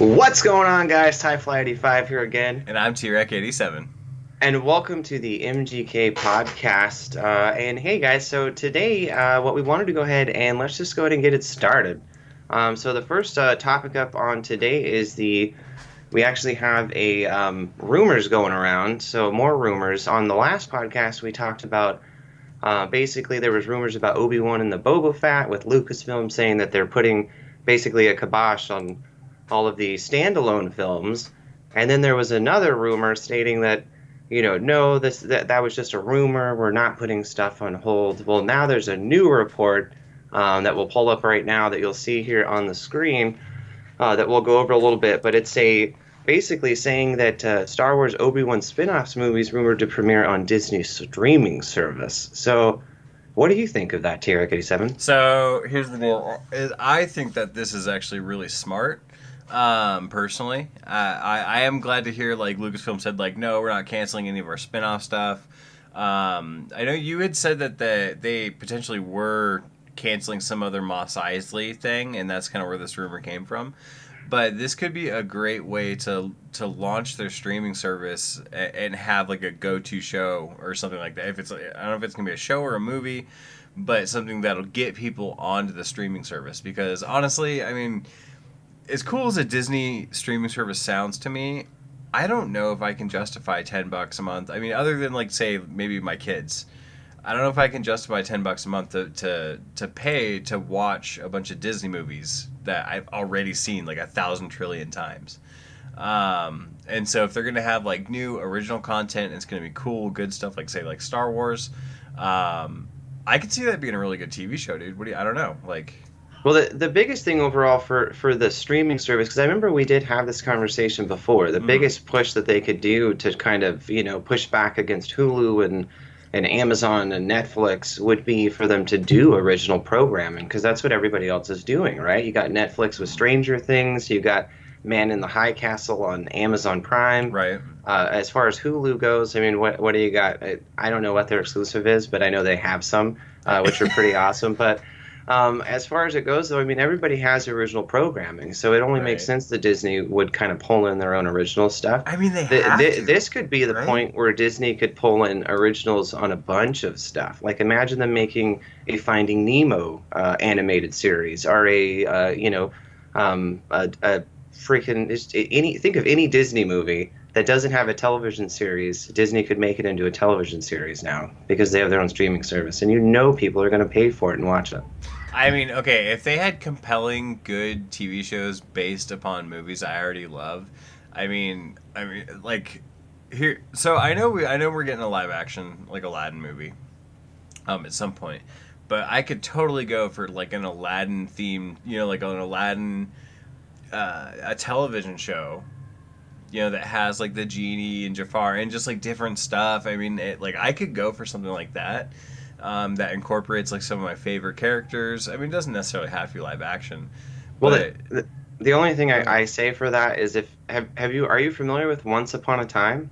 What's going on, guys? TieFly85 here again. And I'm T-Rec87. And welcome to the MGK Podcast. And hey, guys, so today what we wanted to go ahead and let's just go ahead and get it started. So the first topic up on today is we actually have a rumors going around, so more rumors. On the last podcast, we talked about basically there was rumors about Obi-Wan and the Boba Fett with Lucasfilm saying that they're putting basically a kibosh on all of the standalone films, and then there was another rumor stating that, no, that was just a rumor. We're not putting stuff on hold. Well, now there's a new report that we'll pull up right now that you'll see here on the screen that we'll go over a little bit, but it's basically saying that Star Wars Obi-Wan spin-offs movies rumored to premiere on Disney's streaming service. So what do you think of that, T-Rec87? So here's the deal. I think that this is actually really smart. Personally, I am glad to hear like Lucasfilm said like, no, we're not canceling any of our spin-off stuff. I know you had said that they potentially were canceling some other Mos Eisley thing, and that's kind of where this rumor came from. But this could be a great way to launch their streaming service and have like a go-to show or something like that. If it's, I don't know if it's gonna be a show or a movie, but something that'll get people onto the streaming service. Because honestly, I mean, as cool as a Disney streaming service sounds to me, I don't know if I can justify $10 a month. I mean, other than like say maybe my kids, I don't know if I can justify $10 a month to pay to watch a bunch of Disney movies that I've already seen like 1,000 trillion times. And so if they're gonna have like new original content, it's gonna be cool, good stuff like say like Star Wars. I could see that being a really good TV show, dude. I don't know, like. Well, the biggest thing overall for the streaming service, because I remember we did have this conversation before, the biggest push that they could do to kind of, push back against Hulu and Amazon and Netflix would be for them to do original programming, because that's what everybody else is doing, right? You got Netflix with Stranger Things, you got Man in the High Castle on Amazon Prime. Right. As far as Hulu goes, I mean, what do you got? I don't know what their exclusive is, but I know they have some, which are pretty awesome, but as far as it goes, though, I mean, everybody has original programming, so it only makes sense that Disney would kind of pull in their own original stuff. I mean, they have to, this could be the point where Disney could pull in originals on a bunch of stuff. Like, imagine them making a Finding Nemo animated series, or a freaking think of any Disney movie that doesn't have a television series. Disney could make it into a television series now because they have their own streaming service, and people are going to pay for it and watch it. I mean, okay, if they had compelling, good TV shows based upon movies I already love, I mean, like here. So I know we're getting a live action like Aladdin movie, at some point, but I could totally go for like an Aladdin theme, like an Aladdin, a television show, that has like the genie and Jafar and just like different stuff. I mean, I could go for something like that. That incorporates like some of my favorite characters. I mean, it doesn't necessarily have to be live action. Well, the only thing I say for that is are you familiar with Once Upon a Time?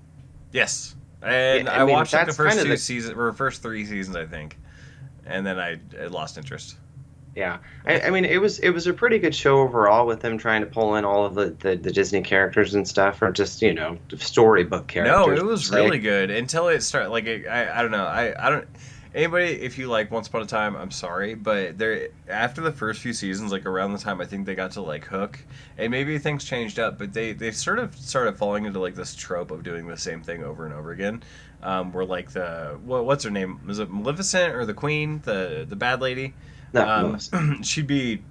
Yes, and I watched like the first two seasons or first 3 seasons, I think, and then I lost interest. Yeah, I mean, it was a pretty good show overall with them trying to pull in all of the Disney characters and stuff, or just storybook characters. No, it was really good until it started. Like I don't know. I don't. Anybody, if you like Once Upon a Time, I'm sorry, but after the first few seasons, like around the time I think they got to like Hook, and maybe things changed up, but they sort of started falling into like this trope of doing the same thing over and over again, where like what's her name? Was it Maleficent or the Queen, the bad lady? No, she'd be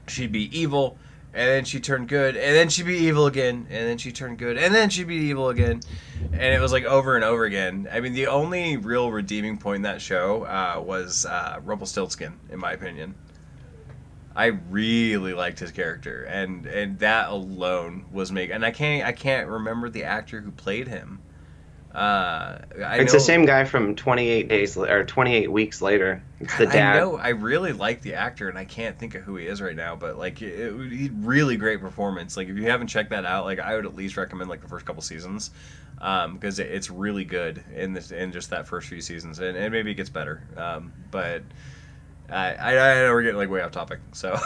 evil, and then she turned good, and then she'd be evil again, and then she turned good, and then she'd be evil again, and it was like over and over again. I mean, the only real redeeming point in that show was Rumpelstiltskin, in my opinion. I really liked his character, and that alone was and I can't remember the actor who played him. It's the same guy from 28 Weeks Later. It's the dad. I know. I really like the actor, and I can't think of who he is right now. But like, really great performance. Like, if you haven't checked that out, like, I would at least recommend like the first couple seasons, because it's really good in just that first few seasons, and maybe it gets better. But I know we're getting like way off topic. So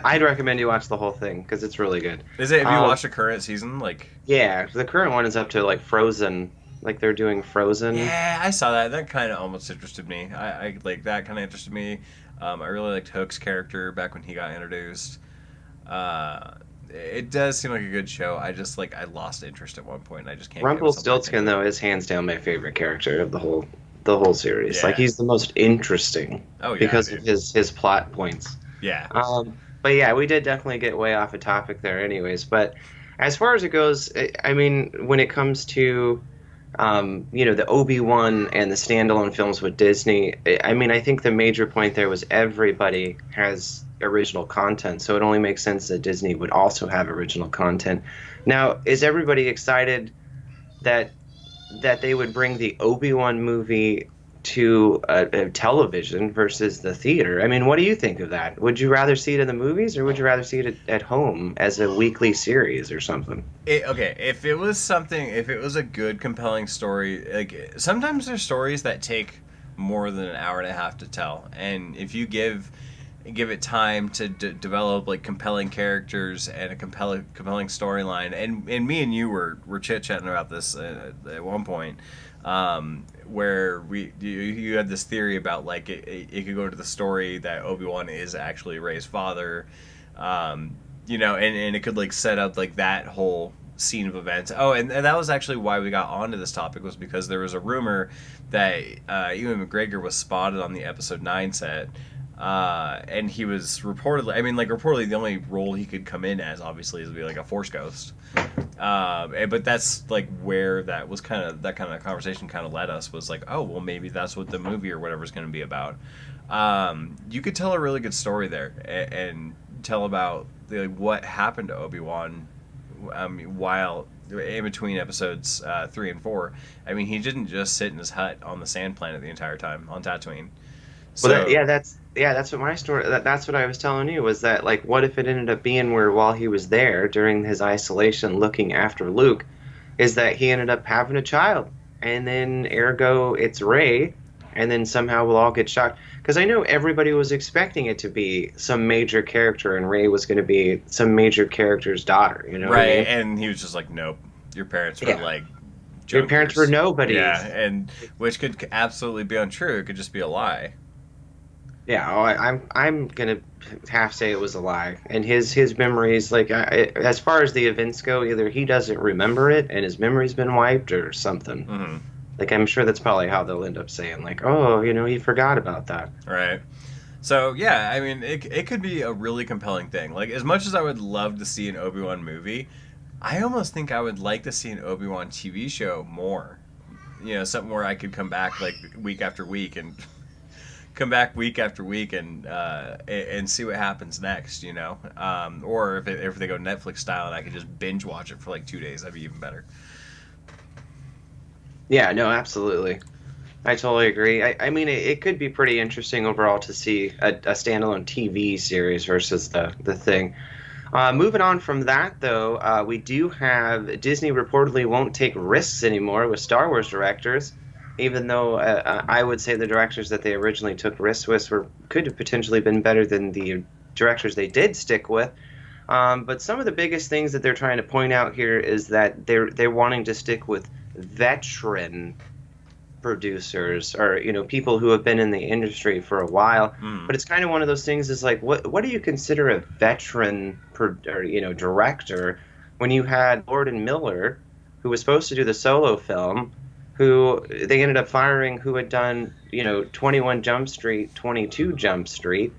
I'd recommend you watch the whole thing because it's really good. have you watched the current season? Like, yeah, the current one is up to like Frozen. Like they're doing Frozen. yeah, I saw that. That kind of almost interested me. I like that kind of interested me. I really liked Hook's character back when he got introduced. It does seem like a good show. I just I lost interest at one point. And I just can't. Rumpelstiltskin though is hands down my favorite character of the whole series. Yeah. Like he's the most interesting because of his plot points. Yeah. But yeah, we did definitely get way off a topic there, anyways. But as far as it goes, I mean, when it comes to the Obi-Wan and the standalone films with Disney, I mean, I think the major point there was everybody has original content, so it only makes sense that Disney would also have original content. Now, is everybody excited that they would bring the Obi-Wan movie to a television versus the theater? I mean, what do you think of that? Would you rather see it in the movies, or would you rather see it at home as a weekly series or something? Okay, if it was a good, compelling story, like sometimes there's stories that take more than an hour and a half to tell, and if you give it time to develop like compelling characters and a compelling storyline, and me and you were chit-chatting about this at one point, where you had this theory about like it could go to the story that Obi-Wan is actually Rey's father, and it could like set up like that whole scene of events. Oh, and that was actually why we got onto this topic, was because there was a rumor that Ewan McGregor was spotted on the episode 9 set. And he was reportedly the only role he could come in as, obviously, is to be like a Force ghost. But that's like where that kind of conversation kind of led us, was like, oh, well, maybe that's what the movie or whatever is going to be about. You could tell a really good story there and tell about what happened to Obi-Wan while in between episodes 3 and 4. I mean, he didn't just sit in his hut on the sand planet the entire time on Tatooine. So, well, that's what my story. That's what I was telling you, was that like, what if it ended up being where while he was there during his isolation looking after Luke, is that he ended up having a child, and then ergo it's Rey, and then somehow we'll all get shocked, because I know everybody was expecting it to be some major character, and Rey was going to be some major character's daughter. You know, right? What I mean? And he was just like, nope, your parents were like. Jokers. Your parents were nobodies. Yeah, and which could absolutely be untrue. It could just be a lie. Yeah, I'm gonna half say it was a lie, and his memories, like as far as the events go, either he doesn't remember it and his memory's been wiped or something. Mm-hmm. Like I'm sure that's probably how they'll end up saying, like, oh, he forgot about that. Right. So yeah, I mean, it could be a really compelling thing. Like, as much as I would love to see an Obi-Wan movie, I almost think I would like to see an Obi-Wan TV show more. Something where I could come back like week after week and. Come back week after week and see what happens next, or if they go Netflix style and I could just binge watch it for like 2 days, that'd be even better. Yeah, no, absolutely. I totally agree. I mean, it could be pretty interesting overall to see a standalone TV series versus the thing. Moving on from that, though, we do have Disney reportedly won't take risks anymore with Star Wars directors. Even though I would say the directors that they originally took risks with could have potentially been better than the directors they did stick with. But some of the biggest things that they're trying to point out here is that they're wanting to stick with veteran producers, or people who have been in the industry for a while. But it's kind of one of those things, is like, what do you consider a veteran director, when you had Lord and Miller, who was supposed to do the Solo film, who they ended up firing, who had done, 21 Jump Street, 22 Jump Street.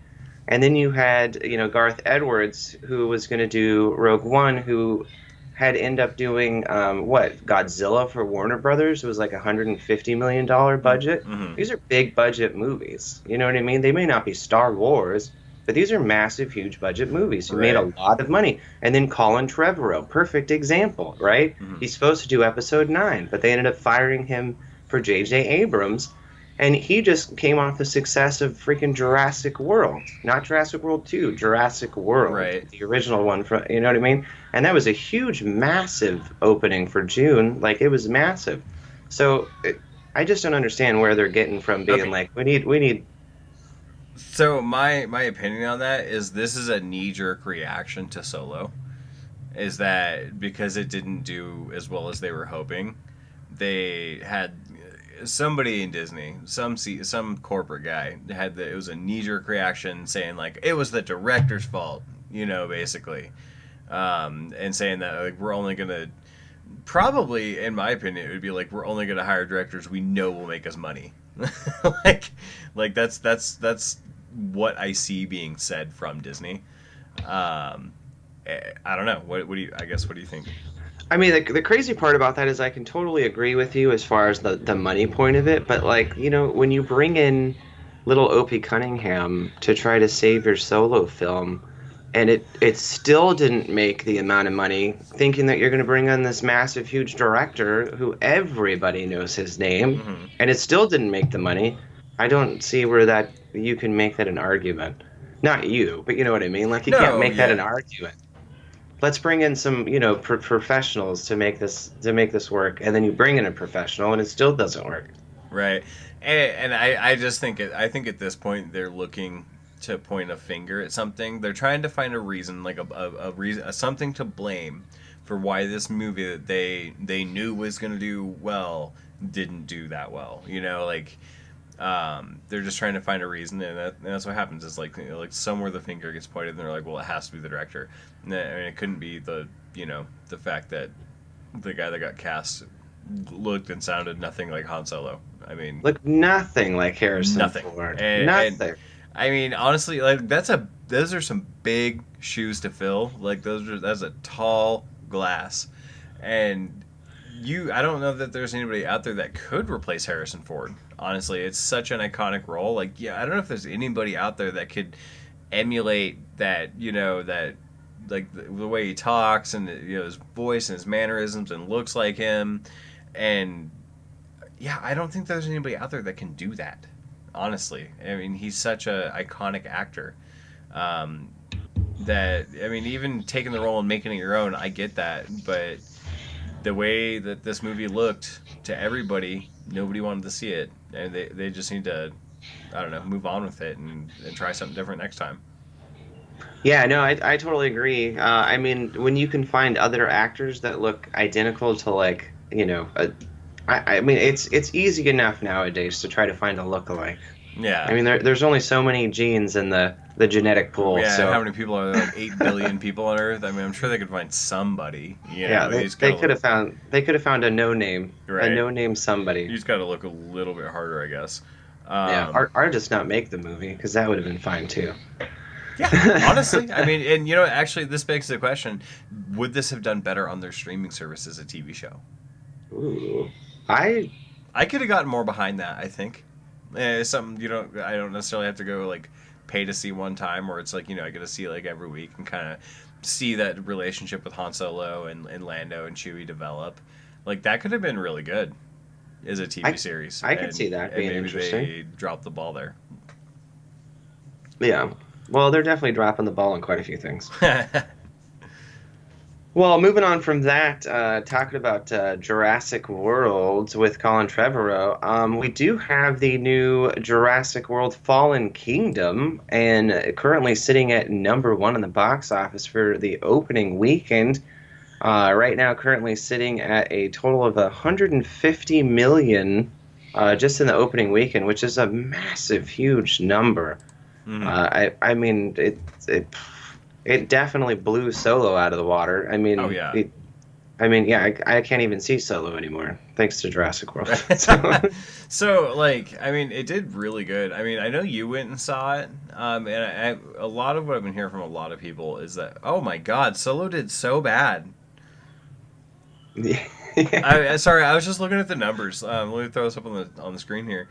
And then you had, Garth Edwards, who was going to do Rogue One, who had ended up doing, Godzilla for Warner Brothers. It was like $150 million budget. Mm-hmm. These are big budget movies. You know what I mean? They may not be Star Wars, but these are massive, huge budget movies who made a lot of money. And then Colin Trevorrow, perfect example, right? Mm-hmm. He's supposed to do Episode 9, but they ended up firing him for J.J. Abrams. And he just came off the success of freaking Jurassic World. Not Jurassic World 2, Jurassic World. Right. The original one, you know what I mean? And that was a huge, massive opening for June. Like, it was massive. So I just don't understand where they're getting from being like, we need So my opinion on that is this is a knee-jerk reaction to Solo. Is that because it didn't do as well as they were hoping, they had somebody in Disney, some corporate guy it was a knee-jerk reaction saying like it was the director's fault, basically, and saying that like we're only gonna probably, in my opinion, it would be like we're only gonna hire directors we know will make us money, like that's what I see being said from Disney. I don't know. What do you think? I mean, the crazy part about that is I can totally agree with you as far as the money point of it, but like, when you bring in little Opie Cunningham to try to save your Solo film, and it still didn't make the amount of money, thinking that you're going to bring in this massive, huge director who everybody knows his name, and it still didn't make the money, I don't see where that you can make that an argument. Not you, but you know what I mean? Like, you can't make that an argument. Let's bring in some, professionals to make this work, and then you bring in a professional, and it still doesn't work. Right, and I just think I think at this point they're looking to point a finger at something. They're trying to find a reason, like a reason, something to blame for why this movie that they knew was going to do well didn't do that well. They're just trying to find a reason, and that's what happens. Is like somewhere the finger gets pointed, and they're like, well, it has to be the director. I mean, it couldn't be the fact that the guy that got cast looked and sounded nothing like Han Solo. I mean, looked nothing like Harrison Ford. Nothing. And, I mean, honestly, like those are some big shoes to fill. Like that's a tall glass, and I don't know that there's anybody out there that could replace Harrison Ford. Honestly, it's such an iconic role. Like, I don't know if there's anybody out there that could emulate that, like the way he talks and his voice and his mannerisms and looks like him. And I don't think there's anybody out there that can do that. Honestly, I mean, he's such a iconic actor. That, I mean, even taking the role and making it your own, I get that, but the way that this movie looked to everybody, nobody wanted to see it, and they just need to, I don't know, move on with it and try something different next time. Yeah, no, I totally agree. I mean, when you can find other actors that look identical to, like, I mean, it's easy enough nowadays to try to find a lookalike. Yeah. I mean, there's only so many genes in the genetic pool. Yeah, so. How many people are there? Like 8 billion people on Earth? I mean, I'm sure they could find somebody. They could have found a no-name. Right. A no-name somebody. You just got to look a little bit harder, I guess. Or just not make the movie, because that would have been fine, too. Yeah, honestly. I mean, and actually, this begs the question, would this have done better on their streaming service as a TV show? Ooh. I could have gotten more behind that, I think. It's something I don't necessarily have to go like pay to see one time, or it's like I get to see like every week and kind of see that relationship with Han Solo and Lando and Chewie develop. Like that could have been really good as a TV series. I could see that being interesting. They dropped the ball there. Yeah, well, they're definitely dropping the ball on quite a few things. Well, moving on from that, talking about Jurassic World with Colin Trevorrow, we do have the new Jurassic World Fallen Kingdom, and currently sitting at #1 in the box office for the opening weekend. Right now, currently sitting at a total of $150 million just in the opening weekend, which is a massive, huge number. Mm-hmm. I mean, it definitely blew Solo out of the water. I mean, I can't even see Solo anymore thanks to Jurassic World. So, like, I mean, it did really good. I mean, I know you went and saw it, and a lot of what I've been hearing from a lot of people is that, oh my God, Solo did so bad. Sorry, I was just looking at the numbers. Let me throw this up on the screen here.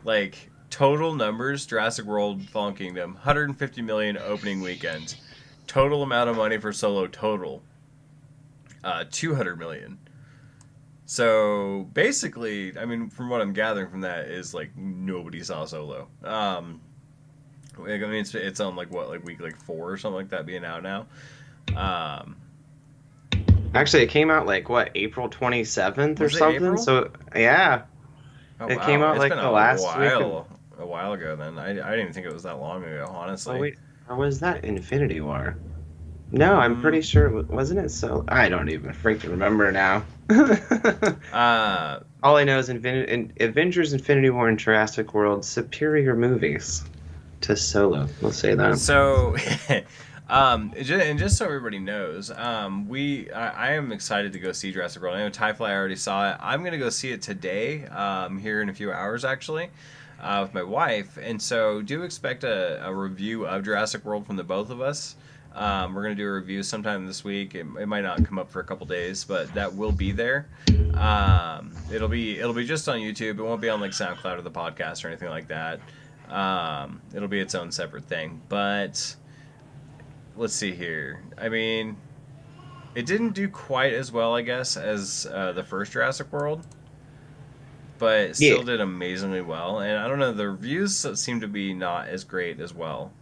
Like, total numbers, Jurassic World Fallen Kingdom, $150 million opening weekend. Total amount of money for Solo total, $200 million. So basically, I mean, from what I'm gathering from that is like nobody saw Solo. I mean, it's on like week 4 or something like that being out now. Actually, it came out like April 27th or something. April? So yeah, it came out like the last week. A while ago. Then I didn't even think it was that long ago, Oh honestly. wait, or was that Infinity War? No, I'm Mm, pretty sure wasn't it so. I don't even freaking remember now. uh, All I know is Avengers, Infinity War, and Jurassic World superior movies to Solo. We'll say that. So, and just so everybody knows, I am excited to go see Jurassic World. I know Tyfly already saw it. I'm gonna go see it today, here in a few hours actually, with my wife. And so, do expect a review of Jurassic World from the both of us. We're gonna do a review sometime this week. It might not come up for a couple days, but that will be there. It'll be just on YouTube. It won't be on like SoundCloud or the podcast or anything like that. It'll be its own separate thing. But let's see here. I mean, it didn't do quite as well, I guess, as the first Jurassic World, but it Yeah. still did amazingly well. And I don't know, the reviews seem to be not as great as well.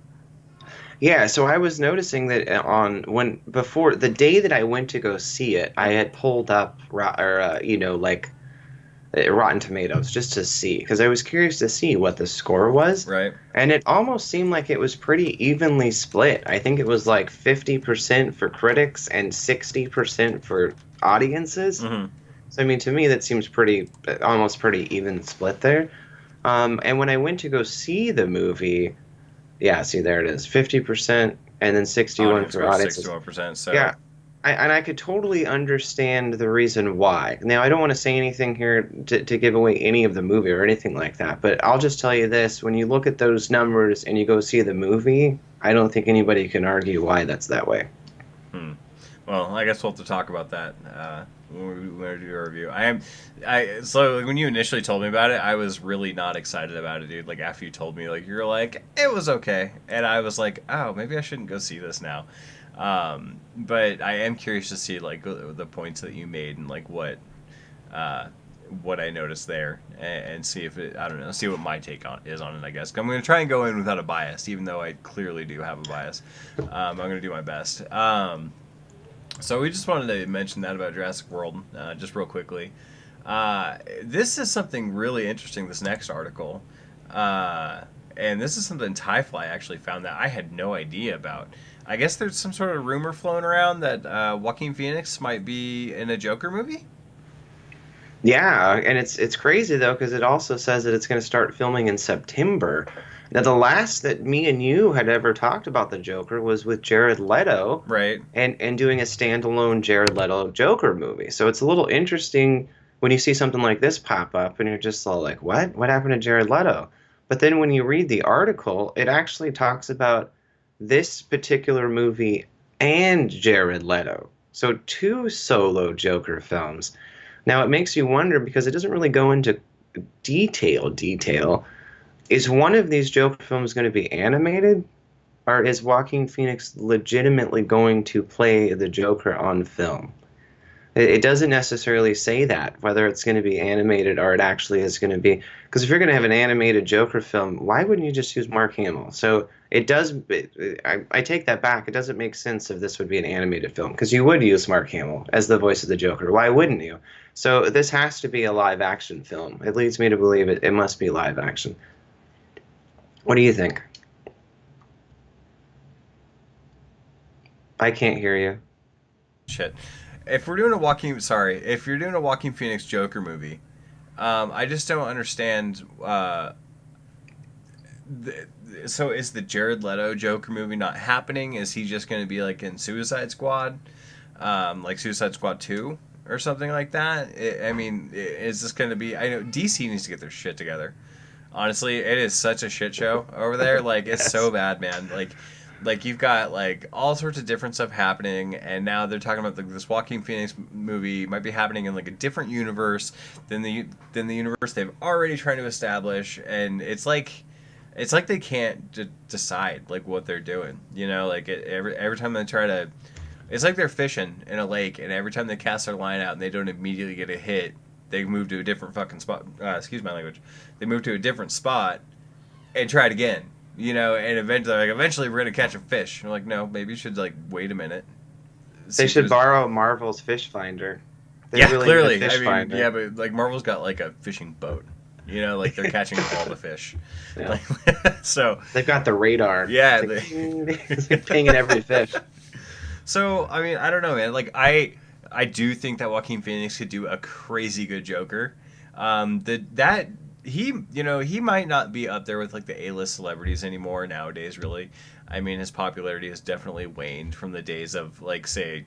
Yeah, so I was noticing that on when before the day that I went to go see it, I had pulled up like Rotten Tomatoes just to see because I was curious to see what the score was, Right? and it almost seemed like it was pretty evenly split. I think it was like 50% for critics and 60% for audiences. Mm-hmm. So I mean, to me, that seems almost pretty even split there. And when I went to go see the movie. Yeah, see, there it is. 50% and then 61 Audience for score audiences. 61%. So Yeah, and I could totally understand the reason why. Now, I don't want to say anything here to give away any of the movie or anything like that, but I'll just tell you this. When you look at those numbers and you go see the movie, I don't think anybody can argue why that's that way. Well, I guess we'll have to talk about that when we do a review. So when you initially told me about it, I was really not excited about it, dude. Like after you told me, like you're like it was okay, and I was like, oh, maybe I shouldn't go see this now. But I am curious to see like the points that you made and like what I noticed there, and see if I don't know, see what my take is on it. I guess I'm going to try and go in without a bias, even though I clearly do have a bias. I'm going to do my best. So we just wanted to mention that about Jurassic World, just real quickly. This is something really interesting, this next article. And this is something Tyfly actually found that I had no idea about. I guess there's some sort of rumor flowing around that Joaquin Phoenix might be in a Joker movie? Yeah, and it's crazy though because it also says that it's going to start filming in September. Now, the last that me and you had ever talked about the Joker was with Jared Leto, Right. and doing a standalone Jared Leto Joker movie. So it's a little interesting when you see something like this pop up, and you're just all like, "What? What happened to Jared Leto?" But then when you read the article, it actually talks about this particular movie and Jared Leto. So two solo Joker films. Now it makes you wonder because it doesn't really go into detail. Is one of these Joker films going to be animated? Or is Joaquin Phoenix legitimately going to play the Joker on film? It doesn't necessarily say that, whether it's going to be animated or it actually is going to be. Because if you're going to have an animated Joker film, why wouldn't you just use Mark Hamill? So it does. I take that back. It doesn't make sense if this would be an animated film, because you would use Mark Hamill as the voice of the Joker. Why wouldn't you? So this has to be a live action film. It leads me to believe it must be live action. What do you think? I can't hear you. Shit. If you're doing a Joaquin Phoenix Joker movie, I just don't understand. So is the Jared Leto Joker movie not happening? Is he just going to be like in Suicide Squad, like Suicide Squad 2 or something like that? Is this going to be? I know DC needs to get their shit together. Honestly, it is such a shit show over there. Like it's so bad, man. Like you've got like all sorts of different stuff happening, and now they're talking about this Joaquin Phoenix movie might be happening in like a different universe than the universe they've already trying to establish, and it's like they can't decide like what they're doing. You know, like every time they try to, it's like they're fishing in a lake, and every time they cast their line out and they don't immediately get a hit, they move to a different fucking spot. Excuse my language. They move to a different spot and try it again. You know, and eventually we're gonna catch a fish. You're like, no, maybe you should like wait a minute. They should borrow Marvel's fish finder. Yeah, clearly. But like Marvel's got like a fishing boat. You know, like they're catching all the fish. Yeah. Like, so They've got the radar. yeah, It's like pinging every fish. So I mean, I don't know, man. Like I do think that Joaquin Phoenix could do a crazy good Joker. That he, you know, he might not be up there with like the A-list celebrities anymore nowadays. Really, I mean, his popularity has definitely waned from the days of like, say,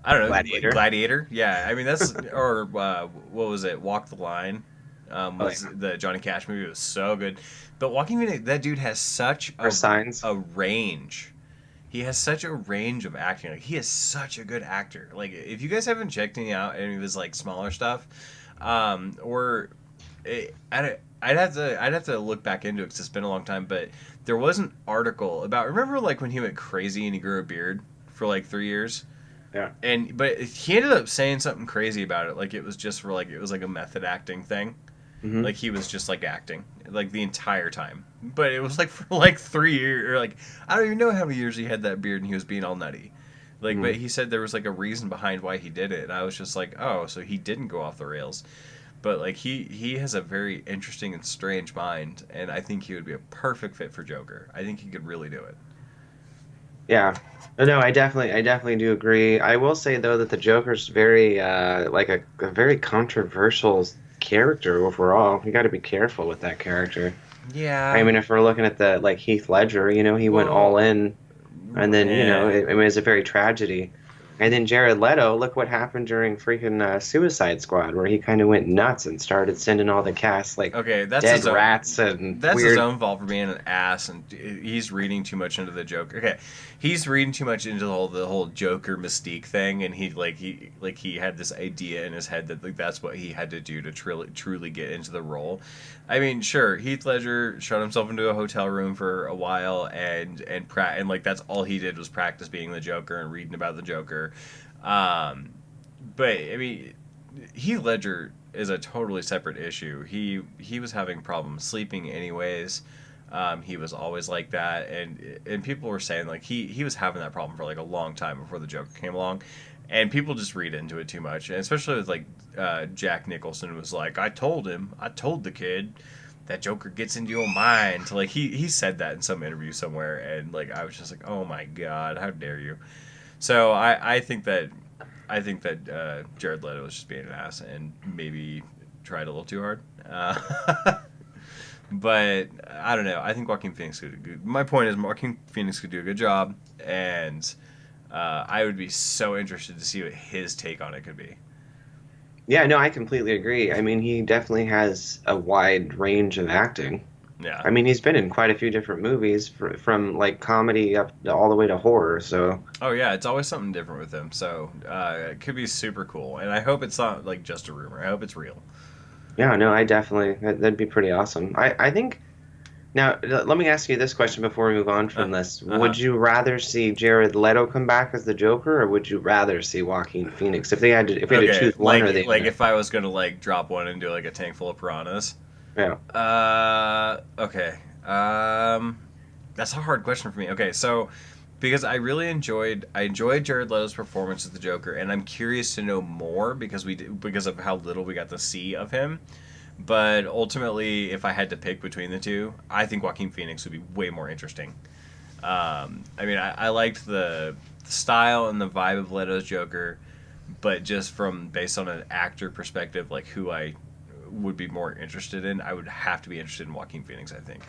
I don't know, Gladiator. Gladiator. Yeah, I mean that's or what was it? Walk the Line. Was yeah. the Johnny Cash movie was so good, but Joaquin Phoenix, that dude has such Signs. a range. He has such a range of acting. Like he is such a good actor. Like if you guys haven't checked any of his like smaller stuff, or I'd have to look back into it because it's been a long time. But there was an article about, remember like when he went crazy and he grew a beard for like 3 years. Yeah. But he ended up saying something crazy about it. Like it was just for like it was like a method acting thing. Mm-hmm. Like he was just like acting like the entire time, but it was like for like 3 years or like I don't even know how many years he had that beard and he was being all nutty. Like, but he said there was like a reason behind why he did it, and I was just like, oh, so he didn't go off the rails. But like he has a very interesting and strange mind, and I think he would be a perfect fit for Joker. I think he could really do it. Yeah. No, I definitely do agree. I will say though that the Joker's very like a very controversial character overall. You got to be careful with that character. Yeah. I mean, if we're looking at the like Heath Ledger, you know, he went all in, and then you know, I mean, it's a very tragedy. And then Jared Leto, look what happened during freaking Suicide Squad, where he kind of went nuts and started sending all the cast like dead rats and that's weird... his own fault for being an ass, and he's reading too much into the Joker. Okay, he's reading too much into the whole Joker mystique thing, and he had this idea in his head that like that's what he had to do to truly get into the role. I mean, sure, Heath Ledger shut himself into a hotel room for a while, and like that's all he did was practice being the Joker and reading about the Joker. But I mean, Heath Ledger is a totally separate issue. He was having problems sleeping anyways. He was always like that, and people were saying like he was having that problem for like a long time before the Joker came along, and people just read into it too much, and especially with like Jack Nicholson was like, I told the kid that Joker gets into your mind. Like he said that in some interview somewhere, and like I was just like, oh my god, how dare you. So I think that Jared Leto was just being an ass and maybe tried a little too hard. But I don't know. I think Joaquin Phoenix could do good. My point is Joaquin Phoenix could do a good job, and I would be so interested to see what his take on it could be. Yeah, no, I completely agree. I mean, he definitely has a wide range of acting. Yeah. I mean, he's been in quite a few different movies, from like comedy up all the way to horror. So. Oh yeah, it's always something different with him. So it could be super cool, and I hope it's not like just a rumor. I hope it's real. Yeah, no, that'd be pretty awesome. I think. Now, let me ask you this question before we move on from this. Would you rather see Jared Leto come back as the Joker, or would you rather see Joaquin Phoenix? If we had to choose one or the other. Like if I was gonna like drop one and do like a tank full of piranhas. Yeah. Okay. That's a hard question for me. Okay, so because I enjoyed Jared Leto's performance as the Joker, and I'm curious to know more because of how little we got to see of him. But ultimately, if I had to pick between the two, I think Joaquin Phoenix would be way more interesting. I mean, I liked the style and the vibe of Leto's Joker, but just based on an actor perspective, like who I would be more interested in, I would have to be interested in Joaquin Phoenix, I think.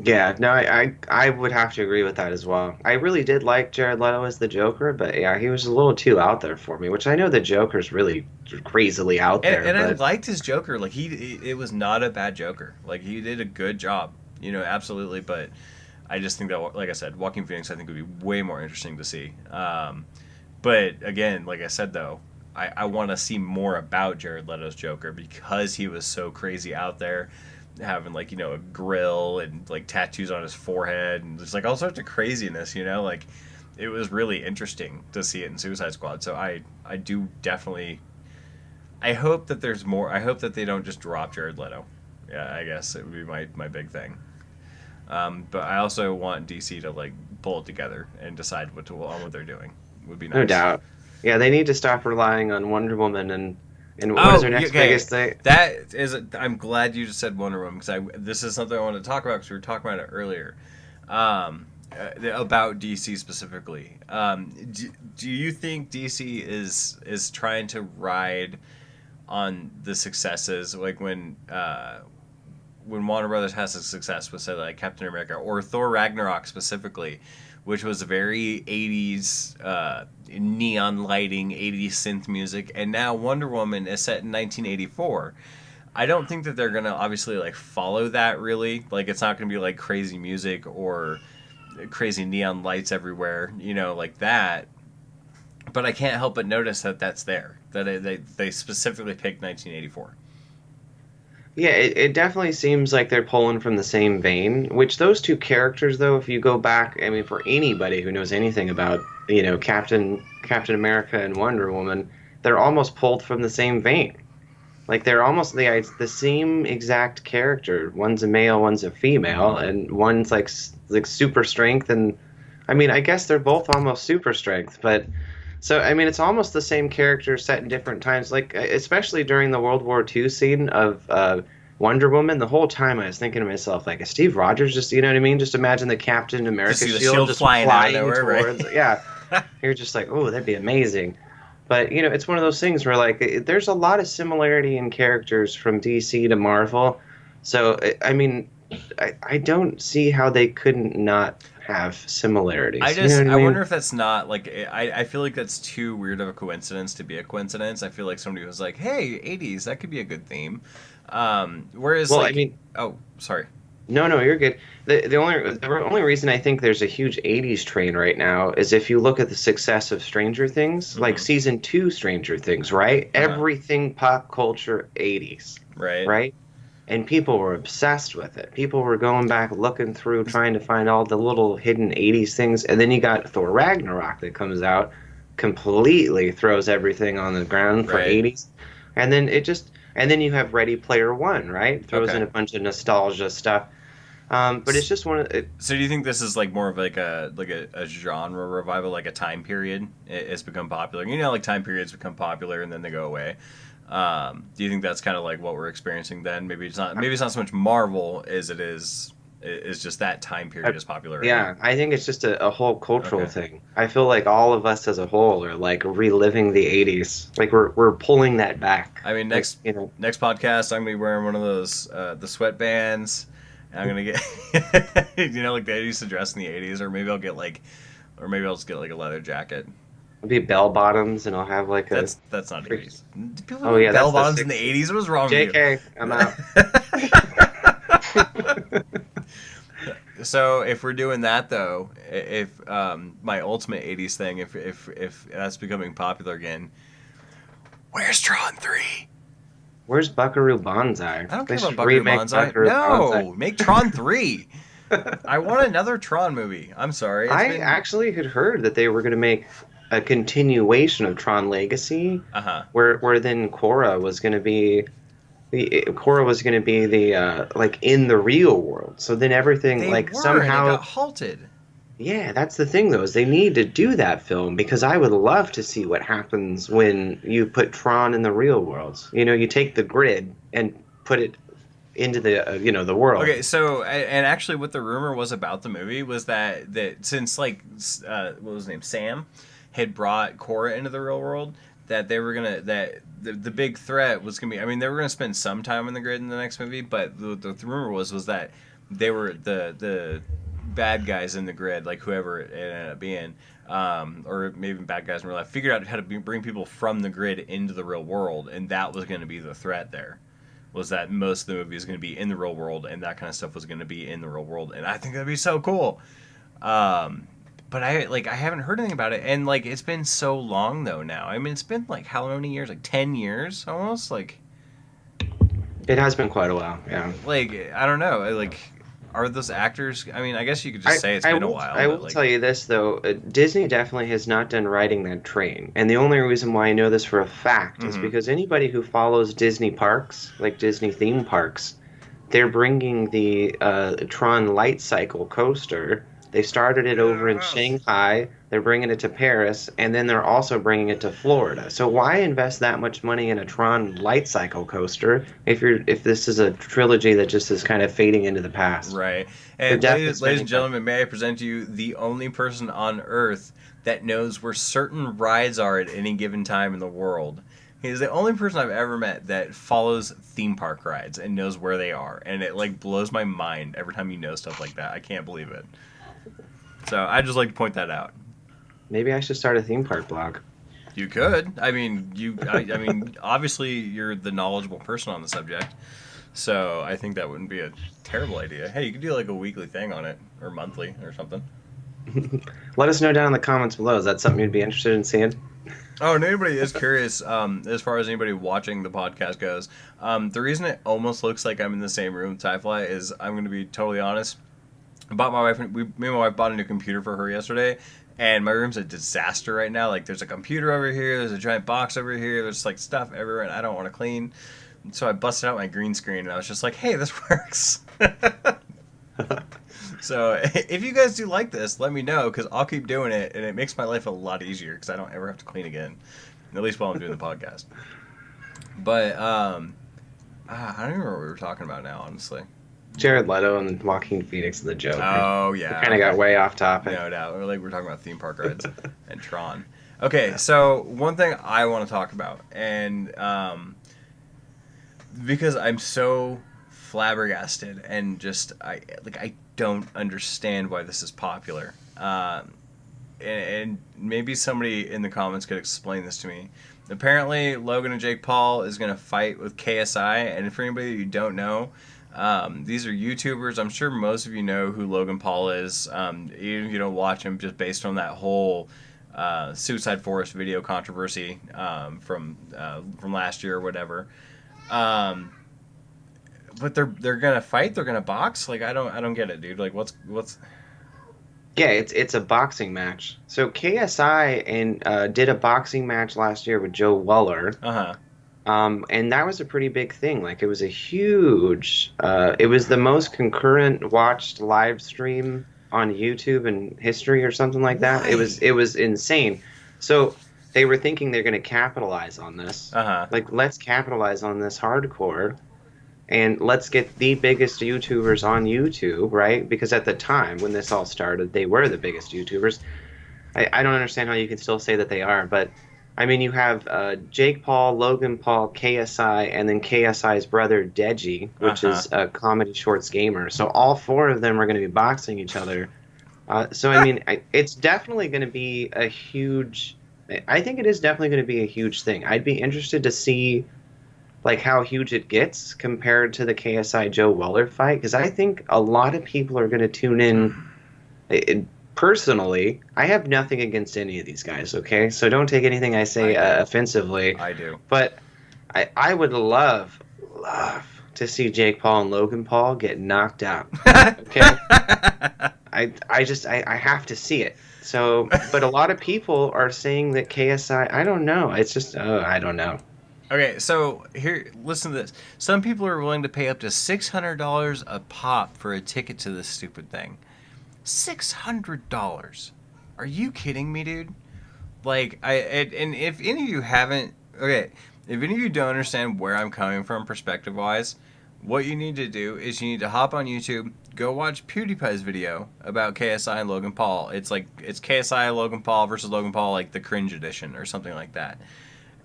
Yeah, no, I would have to agree with that as well. I really did like Jared Leto as the Joker, but yeah, he was a little too out there for me, which I know the Joker's really crazily out there. And I liked his Joker. Like it was not a bad Joker. Like he did a good job, absolutely. But I just think that, like I said, Joaquin Phoenix I think would be way more interesting to see. But again, like I said though, I want to see more about Jared Leto's Joker because he was so crazy out there, having like a grill and like tattoos on his forehead and just like all sorts of craziness. Like it was really interesting to see it in Suicide Squad. So I do definitely. I hope that there's more. I hope that they don't just drop Jared Leto. Yeah, I guess it would be my big thing. But I also want DC to like pull it together and decide what they're doing. Would be nice. No doubt. Yeah, they need to stop relying on Wonder Woman and And what is their next okay. biggest thing? That is, I'm glad you just said Wonder Woman because this is something I wanted to talk about because we were talking about it earlier, about DC specifically. Do you think DC is trying to ride on the successes, like when Warner Brothers has a success with, say, like Captain America or Thor Ragnarok specifically, which was very 80s neon lighting, 80s synth music, and now Wonder Woman is set in 1984. I don't think that they're gonna obviously like follow that really. Like it's not gonna be like crazy music or crazy neon lights everywhere, like that. But I can't help but notice that that's there. That they specifically picked 1984. Yeah, it definitely seems like they're pulling from the same vein, which those two characters, though, if you go back, I mean, for anybody who knows anything about, Captain America and Wonder Woman, they're almost pulled from the same vein. Like, they're almost the same exact character. One's a male, one's a female, and one's like super strength, and, I mean, I guess they're both almost super strength, but... So, I mean, it's almost the same character set in different times. Like, especially during the World War II scene of Wonder Woman, the whole time I was thinking to myself, like, is Steve Rogers just, you know what I mean? Just imagine the Captain America shield just flying towards, right? Yeah. You're just like, oh, that'd be amazing. But, it's one of those things where, like, there's a lot of similarity in characters from DC to Marvel. So, I mean, I don't see how they couldn't not have similarities. I wonder if that's not like I feel like that's too weird of a coincidence to be a coincidence. I feel like somebody was like, "Hey, 80s, that could be a good theme." Whereas, well, like, I mean, oh, sorry. No, you're good. The only reason I think there's a huge 80s train right now is if you look at the success of Stranger Things, like season 2 Stranger Things, right? Everything pop culture 80s, right? And people were obsessed with it. People were going back, looking through, trying to find all the little hidden 80s things. And then you got Thor Ragnarok that comes out, completely throws everything on the ground for 80s. And then and then you have Ready Player One, right? Throws in a bunch of nostalgia stuff. But it's just one of it. So do you think this is like more of like a genre revival, like a time period? It's become popular. Like time periods become popular and then they go away. Do you think that's kind of like what we're experiencing then? Maybe it's not so much Marvel as it is just that time period is popular right now. I think it's just a whole cultural thing. I feel like all of us as a whole are like reliving the 80s. Like we're pulling that back. I mean, next podcast I'm gonna be wearing one of those the sweatbands. I'm gonna get like they used to dress in the 80s, or maybe I'll just get like a leather jacket. It'll be bell bottoms, and I'll have like a. That's not 80s. People bell bottoms in the 80s. What was wrong with you? JK, I'm out. So if we're doing that though, if my ultimate 80s thing, if that's becoming popular again, where's Tron 3? Where's Buckaroo Banzai? I don't care about Buckaroo Banzai. No, make Tron 3. I want another Tron movie. I'm sorry. I actually had heard that they were going to make a continuation of Tron Legacy, where then Korra was going to be the like in the real world. So then everything somehow got halted. Yeah, that's the thing though, is they need to do that film because I would love to see what happens when you put Tron in the real world. You take the grid and put it into the the world. Okay, so and actually, what the rumor was about the movie was that since like what was his name, Sam, had brought Korra into the real world, that they were gonna the big threat was gonna be. I mean, they were gonna spend some time in the grid in the next movie, but the rumor was that they were the bad guys in the grid, like whoever it ended up being, or maybe bad guys in real life, figured out how to bring people from the grid into the real world, and that was going to be the threat there. Was that most of the movie is going to be in the real world, and that kind of stuff was going to be in the real world, and I think that'd be so cool. But I haven't heard anything about it, and like it's been so long though now. I mean, it's been like how many years? Like 10 years almost. Like it has been quite a while. Yeah. Like I don't know. Like are those actors? I mean, I guess you could just say it's been a while. I will tell you this though: Disney definitely has not done riding that train, and the only reason why I know this for a fact is because anybody who follows Disney parks, like Disney theme parks, they're bringing the Tron Light Cycle coaster They started it over in Shanghai. They're bringing it to Paris, and then they're also bringing it to Florida. So why invest that much money in a Tron light cycle coaster if this is a trilogy that just is kind of fading into the past? Right. And ladies and gentlemen, may I present to you the only person on Earth that knows where certain rides are at any given time in the world. He's the only person I've ever met that follows theme park rides and knows where they are. And it, like, blows my mind every time you know stuff like that. I can't believe it. So I just like to point that out. Maybe I should start a theme park blog. You could. I mean, I mean, obviously you're the knowledgeable person on the subject. So I think that wouldn't be a terrible idea. Hey, you could do like a weekly thing on it, or monthly, or something. Let us know down in the comments below. Is that something you'd be interested in seeing? Oh, and anybody is curious, as far as anybody watching the podcast goes, the reason it almost looks like I'm in the same room with Tyfly is, I'm going to be totally honest, me and my wife bought a new computer for her yesterday, and my room's a disaster right now. Like, there's a computer over here, there's a giant box over here, there's like stuff everywhere, and I don't want to clean. So I busted out my green screen, and I was just like, hey, this works. So if you guys do like this, let me know, because I'll keep doing it, and it makes my life a lot easier, because I don't ever have to clean again, at least while I'm doing the podcast. But I don't even remember what we were talking about now, honestly. Jared Leto and Joaquin Phoenix and the Joker. Oh, yeah. We kind of got way off topic. No doubt. We're talking about theme park rides and Tron. Okay, so one thing I want to talk about, and because I'm so flabbergasted and just I don't understand why this is popular, and maybe somebody in the comments could explain this to me. Apparently, Logan and Jake Paul is going to fight with KSI, and for anybody that you don't know, these are YouTubers. I'm sure most of you know who Logan Paul is, even if you don't watch him, just based on that whole Suicide Forest video controversy from last year or whatever. But they're gonna fight. They're gonna box. Like, I don't get it, dude. Like, what's? Yeah, it's a boxing match. So KSI did a boxing match last year with Joe Weller. And that was a pretty big thing. Like, it was a huge. It was the most concurrent watched live stream on YouTube in history, or something like that. Right. It was insane. So they were thinking they're going to capitalize on this. Like, let's capitalize on this hardcore. And let's get the biggest YouTubers on YouTube, right? Because at the time when this all started, they were the biggest YouTubers. I don't understand how you can still say that they are, but I mean, you have Jake Paul, Logan Paul, KSI, and then KSI's brother Deji, which is a comedy shorts gamer. So all four of them are going to be boxing each other. So I mean, it's definitely going to be a huge. I think it is definitely going to be a huge thing. I'd be interested to see, like, how huge it gets compared to the KSI Joe Weller fight, because I think a lot of people are going to tune in. Personally, I have nothing against any of these guys, okay? So don't take anything I say offensively. I do. But I would love to see Jake Paul and Logan Paul get knocked out, okay? I have to see it. So, but a lot of people are saying that KSI, I don't know. It's just, I don't know. Okay, so here, listen to this. Some people are willing to pay up to $600 a pop for a ticket to this stupid thing. $600. Are you kidding me, dude? Like, and if any of you haven't, okay, if any of you don't understand where I'm coming from perspective-wise, what you need to do is you need to hop on YouTube, go watch PewDiePie's video about KSI and Logan Paul. It's KSI, Logan Paul versus Logan Paul, like the cringe edition or something like that.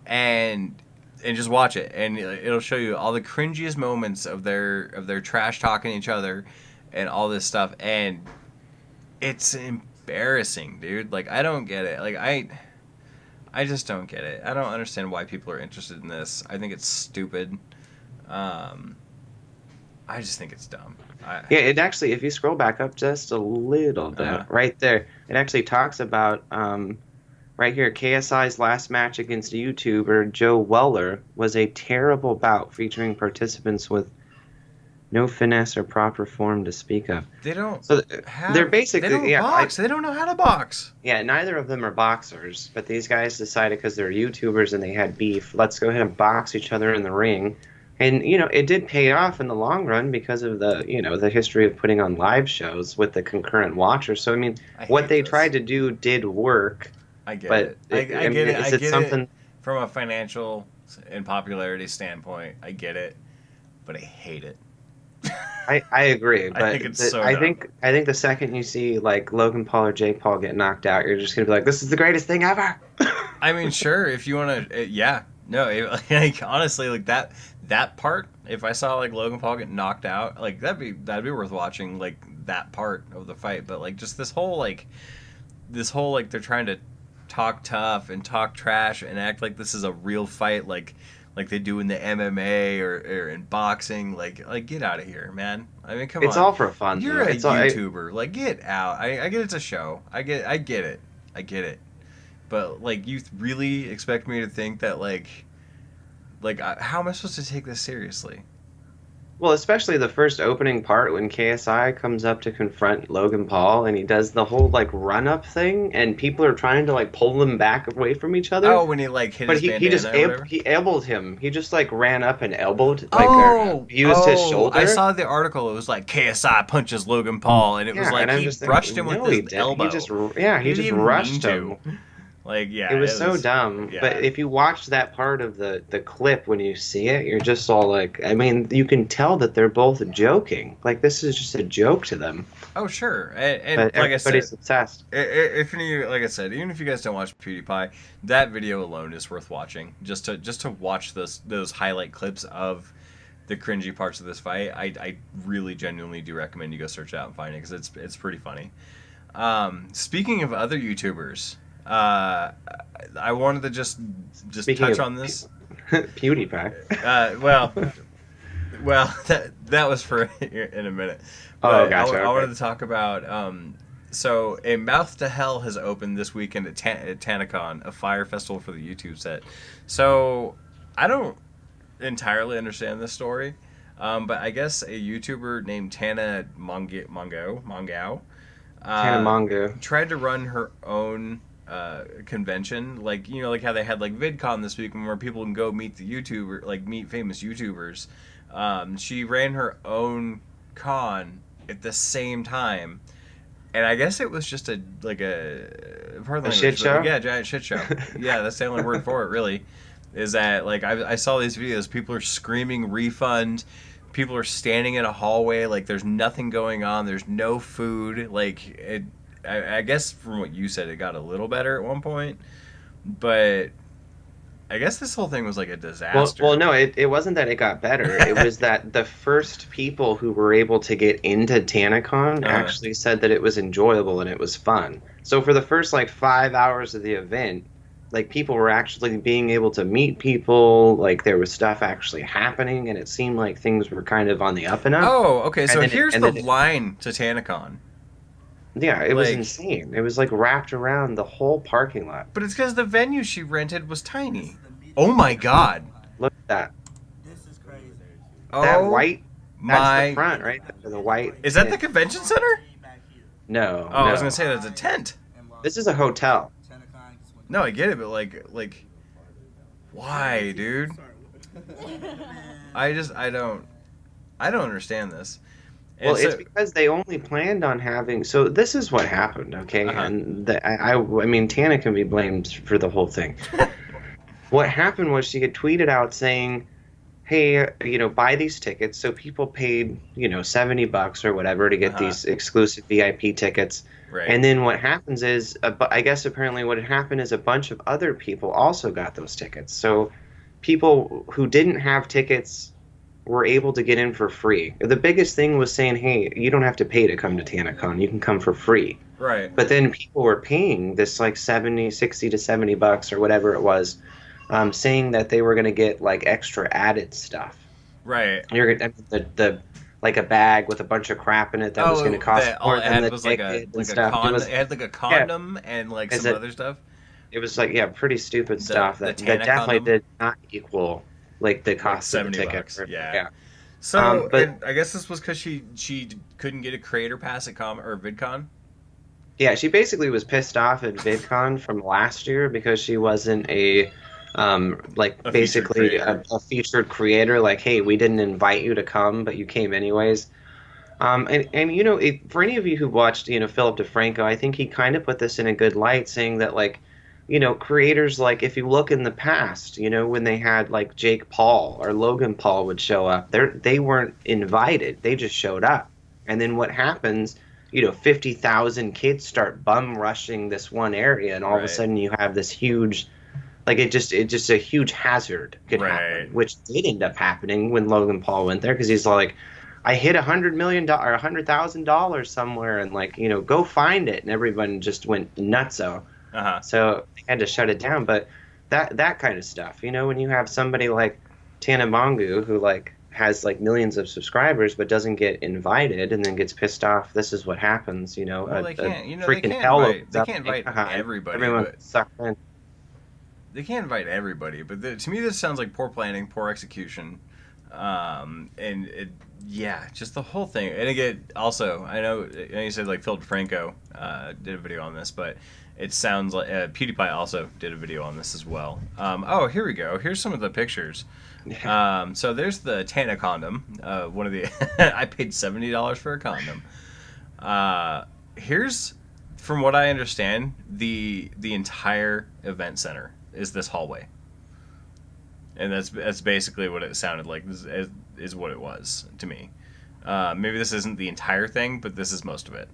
And just watch it, and it'll show you all the cringiest moments of their trash talking each other and all this stuff, and it's embarrassing, dude. Like, I don't get it. Like, I just don't get it. I don't understand why people are interested in this. I think it's stupid. I just think it's dumb. Yeah, it actually, if you scroll back up just a little bit, right there, it actually talks about right here, KSI's last match against YouTuber Joe Weller was a terrible bout featuring participants with no finesse or proper form to speak of. They don't. So they're basically, they don't box. They don't know how to box. Yeah, neither of them are boxers, but these guys decided because they're YouTubers and they had beef, let's go ahead and box each other in the ring. And it did pay off in the long run because of the history of putting on live shows with the concurrent watchers. So I mean, I what hate they this. tried to do did work, I get but it. I I get mean, it. I is it get it something? from a financial and popularity standpoint. I get it, but I hate it. I agree, I think but it's so I dumb. think the second you see like Logan Paul or Jake Paul get knocked out, you're just gonna be like, "This is the greatest thing ever." I mean, sure, if you want to, yeah, no, like honestly, like that part. If I saw like Logan Paul get knocked out, like that'd be worth watching, like that part of the fight. But like just this whole like they're trying to talk tough and talk trash and act like this is a real fight, like they do in the MMA or in boxing. Like get out of here, man. I mean, come It's on. all for fun You're though. a It's all YouTuber. Like get out. I get it's a show. I get it. I get it. But like, you really expect me to think that how am I supposed to take this seriously? well, especially the first opening part when KSI comes up to confront Logan Paul and he does the whole like run up thing and people are trying to like pull them back away from each other. Oh, when he like hit But his he just bandana or whatever. he elbowed him. He just like ran up and elbowed like or Oh, used his oh! I shoulder. saw the article. It was like KSI punches Logan Paul, and it was Yeah, and like I'm he just brushed him thinking, with no, he his didn't. elbow. He He didn't just even mean rushed to. him. Like, yeah, It was it so was. dumb. Yeah. But if you watch that part of the clip when you see it, you're just all like, I mean, you can tell that they're both joking. Like this is just a joke to them. Oh, sure. And But like I said, everybody's obsessed. if you, like I said, even if you guys don't watch PewDiePie, that video alone is worth watching. Just to watch those highlight clips of the cringy parts of this fight. I really genuinely do recommend you go search it out and find it because it's pretty funny. Speaking of other YouTubers, I wanted to just Speaking touch of on this. PewDiePie. Well, that was for in a minute. Oh, But gotcha. I wanted Okay. to talk about. So, a Mouth to Hell has opened this weekend at TanaCon, a fire festival for the YouTube set. So, I don't entirely understand this story, but I guess a YouTuber named Tana Mongao Tana uh, Mongo. tried to run her own convention, like like how they had like VidCon this week, where people can go meet the YouTuber, like meet famous YouTubers. She ran her own con at the same time, and I guess it was just a pardon the A shit language, but show? yeah, giant shit show. Yeah, that's the only word for it, really. Is that like I saw these videos, people are screaming refund. People are standing in a hallway like there's nothing going on. There's no food. Like it, I guess from what you said, it got a little better at one point, but I guess this whole thing was like a Well, disaster. no, it wasn't that it got better. It was that the first people who were able to get into TanaCon uh, actually said that it was enjoyable and it was fun. So for the first like 5 hours of the event, like people were actually being able to meet people, like there was stuff actually happening, and it seemed like things were kind of on the up and up. oh, okay. And So then here's the line to TanaCon. yeah, it was Like, insane. It was like wrapped around the whole parking lot. but it's because the venue she rented was tiny. Oh my god. Look at that. This is crazy. That Oh white, that's the my. front, right? The white. Is that the convention center? Back here. No, Oh, I was no. gonna say that's a tent. This is a hotel. No, I get it, but like, why, dude? I don't understand this. And Well, so, it's because they only planned on having. So this is what happened, okay? Uh-huh. And I mean, Tana can be blamed for the whole thing. What happened was she had tweeted out saying, "Hey, buy these tickets." So people paid, $70 or whatever to get Uh-huh. these exclusive VIP tickets. right. And then what happens is, I guess apparently what had happened is a bunch of other people also got those tickets. So people who didn't have tickets were able to get in for free. The biggest thing was saying, hey, you don't have to pay to come to TanaCon. You can come for free. Right. But then people were paying this like 60 to $70 or whatever it was, saying that they were going to get like extra added stuff. Right. You're gonna the like a bag with a bunch of crap in it that was going to cost that all more it than had the was like ticket a and stuff. it had like a condom and like Is some it- other stuff. It was like, yeah, pretty stupid stuff the that Tana definitely condom? did not equal like the Like cost of the ticket. $70. Yeah. So But- and I guess this was because she couldn't get a creator pass at VidCon. Yeah, she basically was pissed off at VidCon from last year because she wasn't a like A featured basically creator. a featured creator, like, hey, we didn't invite you to come, but you came anyways. And for any of you who watched, Philip DeFranco, I think he kind of put this in a good light, saying that like, creators like if you look in the past, when they had like Jake Paul or Logan Paul would show up, they weren't invited, they just showed up. And then what happens? 50,000 kids start bum rushing this one area, and all of a Right. sudden you have this huge, like it just a huge hazard could happen, Right. which did end up happening when Logan Paul went there because he's like, I hit $100 million or $100,000 somewhere, and like go find it, and everyone just went nutso. Uh-huh. So they had to shut it down. But that kind of stuff, when you have somebody like Tana Mongeau who like has like millions of subscribers but doesn't get invited and then gets pissed off, this is what happens. Well, they can't. They Freaking can't hell invite. opens They up can't in invite Megahit, everybody. everyone But sucked in. they can't invite everybody. But to me, this sounds like poor planning, poor execution, and it. Yeah, just the whole thing. And again, also, I know you said like Phil DeFranco did a video on this, but it sounds like PewDiePie also did a video on this as well. Oh, here we go. Here's some of the pictures. So there's the Tana condom. One of the I paid $70 for a condom. Here's, from what I understand, the entire event center is this hallway, and that's basically what it sounded like. This is what it was to me. Maybe this isn't the entire thing, but this is most of it.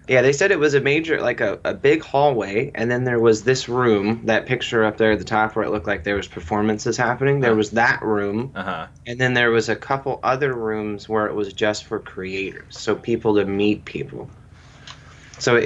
Yeah, they said it was a major, like a big hallway, and then there was this room, that picture up there at the top where it looked like there was performances happening. There was that room, Uh-huh. and then there was a couple other rooms where it was just for creators, so people to meet people. So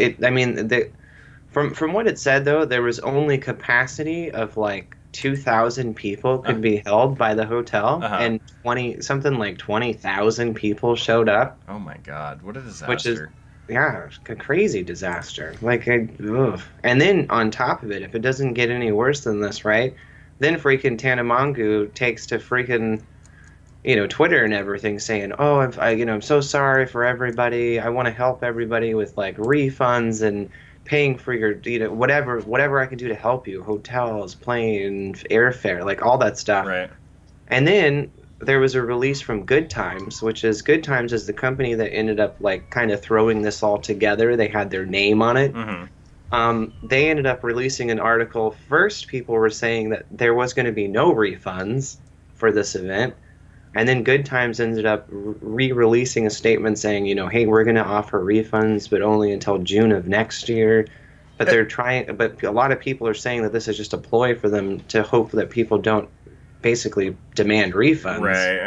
from what it said though, there was only capacity of like 2,000 people could be held by the hotel, Uh-huh. and 20,000 people showed up, Oh my God, what a disaster! which is, yeah, a crazy disaster. Like, ugh. And then on top of it, if it doesn't get any worse than this, right? Then freaking Tana Mongeau takes to freaking, Twitter and everything, saying, "Oh, I'm so sorry for everybody. I want to help everybody with like refunds and paying for your, whatever I can do to help you, hotels, plane, airfare, like all that stuff." Right. And then there was a release from Good Times, which is Good Times is the company that ended up like kind of throwing this all together. They had their name on it. They ended up releasing an article. First, people were saying that there was going to be no refunds for this event. And then Good Times ended up re-releasing a statement saying, hey, we're going to offer refunds, but only until June of next year. But but a lot of people are saying that this is just a ploy for them to hope that people don't basically demand refunds. Right.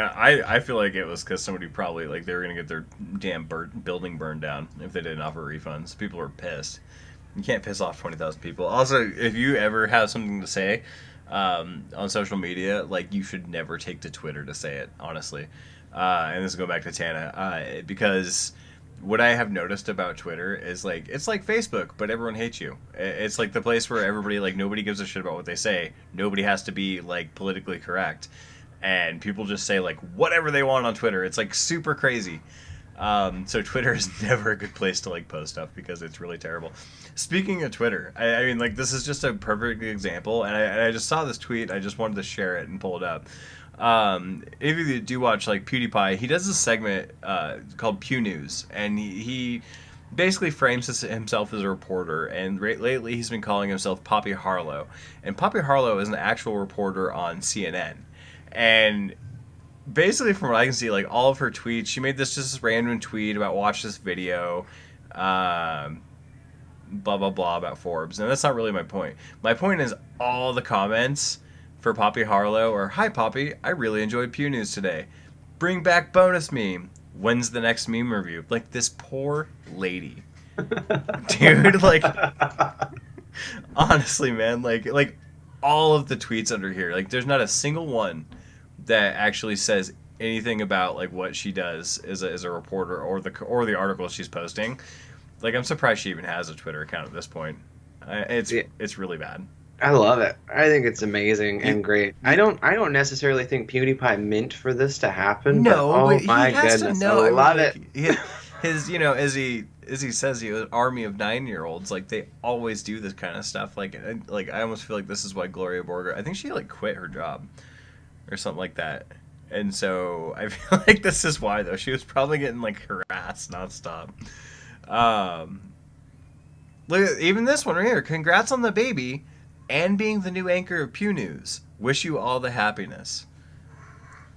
I feel like it was because somebody probably, like, they were going to get their damn building burned down if they didn't offer refunds. People were pissed. You can't piss off 20,000 people. Also, if you ever have something to say on social media, like, you should never take to Twitter to say it, honestly. And this will go back to Tana. Because what I have noticed about Twitter is, like, it's like Facebook, but everyone hates you. It's like the place where everybody, like, nobody gives a shit about what they say. Nobody has to be, like, politically correct. And people just say, like, whatever they want on Twitter. It's, like, super crazy. So Twitter is never a good place to, like, post stuff because it's really terrible. Speaking of Twitter, I mean, like, this is just a perfect example. And I just saw this tweet. I just wanted to share it and pull it up. If you do watch like PewDiePie, he does a segment called Pew News, and he basically frames himself as a reporter. And lately, he's been calling himself Poppy Harlow, and Poppy Harlow is an actual reporter on CNN. And basically, from what I can see, like all of her tweets, she made this random tweet about watch this video, blah blah blah about Forbes, and that's not really my point. My point is all the comments for Poppy Harlow or "Hi Poppy, I really enjoyed Pew News today. Bring back bonus meme. When's the next meme review?" Like, this poor lady. Dude, like, honestly, man, like all of the tweets under here, like, there's not a single one that actually says anything about like what she does as a reporter or the articles she's posting. Like, I'm surprised she even has a Twitter account at this point. It's really bad. I love it. I think it's amazing and great. I don't necessarily think PewDiePie meant for this to happen. No, but but he my has goodness, to know. I love it. His, as he Izzy says, an army of 9-year-olds. Like, they always do this kind of stuff. Like I almost feel like this is why Gloria Borger, I think she like quit her job or something like that. And so I feel like this is why, though. She was probably getting like harassed nonstop. Look at even this one right here. Congrats on the baby and being the new anchor of Pew News. Wish you all the happiness.